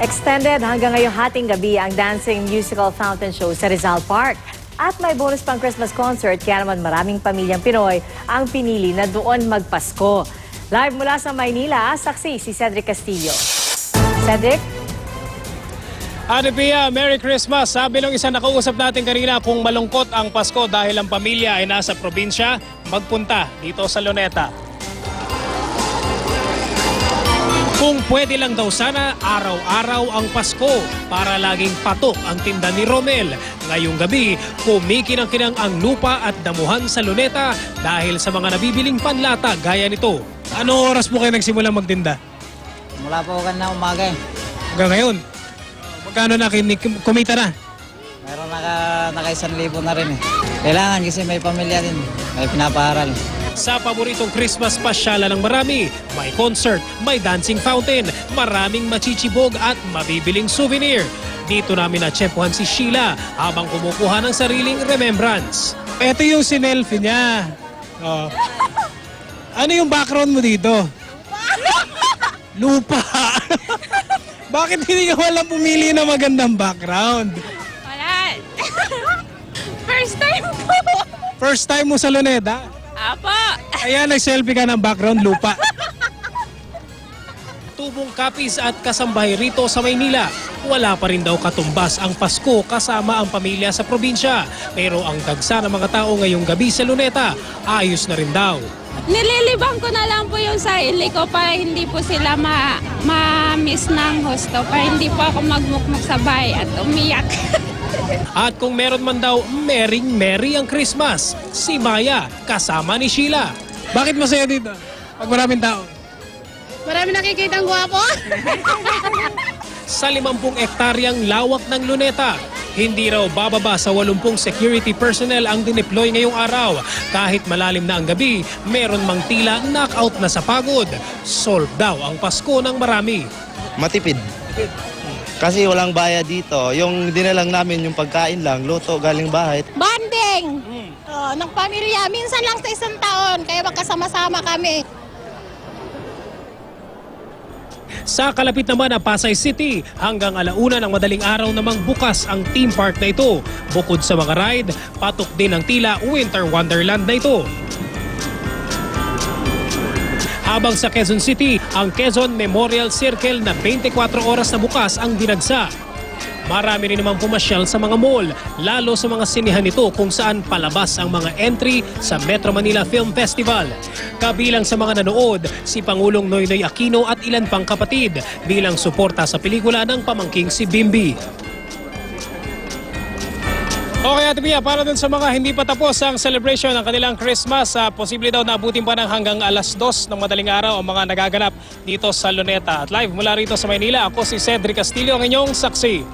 Extended hanggang ngayong hating gabi ang dancing musical fountain show sa Rizal Park. At may bonus pang Christmas concert, kaya naman maraming pamilyang Pinoy ang pinili na doon magpasko. Live mula sa Maynila, saksi si Cedric Castillo. Cedric? Ate Pia, Merry Christmas! Sabi ng isa nakausap natin kanina, kung malungkot ang Pasko dahil ang pamilya ay nasa probinsya, magpunta dito sa Luneta. Kung pwede lang daw sana, araw-araw ang Pasko para laging patok ang tinda ni Romel. Ngayong gabi, kumikinang-kinang ang lupa at damuhan sa Luneta dahil sa mga nabibiling panlata gaya nito. Anong oras po kayo nagsimulang magtinda? Mula po na umaga eh. Hanggang ngayon? Magkano na kumita na? Meron naka 1,000 na rin eh. Kailangan kasi may pamilya din. May pinapaharal. Sa paboritong Christmas pasyala ng marami, may concert, may dancing fountain, maraming machichibog at mabibiling souvenir. Dito namin natsyempohan si Sheila habang kumukuha ng sariling remembrance. Ito yung sinelfie niya. Oh. Ano yung background mo dito? Lupa. Bakit hindi ka walang pumili na magandang background? Wala. First time po. First time mo sa Luneta? Apo. Kaya nag-selfie ka ng background lupa. Tubong kapis at kasambahay rito sa Maynila. Wala pa rin daw katumbas ang Pasko kasama ang pamilya sa probinsya. Pero ang dagsa ng mga tao ngayong gabi sa Luneta, ayos na rin daw. Nililibang ko na lang po yung sarili ko para hindi po sila ma-miss ng husto. Para hindi po ako magmukmuk sa bahay at umiyak. At kung meron man daw, merry ang Christmas. Si Maya, kasama ni Sheila. Bakit masaya dito? Pag maraming tao. Marami nakikita ang gwapo. Sa 50 ektaryang lawak ng Luneta, hindi raw bababa sa 80 security personnel ang dineploy ngayong araw. Kahit malalim na ang gabi, meron mang tila knockout na sa pagod. Solve daw ang Pasko ng marami. Matipid. Kasi walang bayad dito. Yung dinalang namin yung pagkain lang, luto galing bahay. Banding ng pamilya. Minsan lang sa isang taon, kaya magkasama-sama kami. Sa kalapit naman na Pasay City, hanggang 1:00 ng madaling araw namang bukas ang theme park na ito. Bukod sa mga ride, patok din ang tila Winter Wonderland na ito. Habang sa Quezon City, ang Quezon Memorial Circle na 24 oras na bukas ang dinagsa. Marami rin naman pumasyal sa mga mall, lalo sa mga sinihan nito kung saan palabas ang mga entry sa Metro Manila Film Festival. Kabilang sa mga nanood, si Pangulong Noynoy Aquino at ilan pang kapatid bilang suporta sa pelikula ng pamangking si Bimbi. Okay, Ate Pia, para dun sa mga hindi pa tapos ang celebration ng kanilang Christmas, posible daw na abutin pa ng hanggang 2:00 ng madaling araw ang mga nagaganap dito sa Luneta. At live mula rito sa Maynila, ako si Cedric Castillo, ang inyong saksi.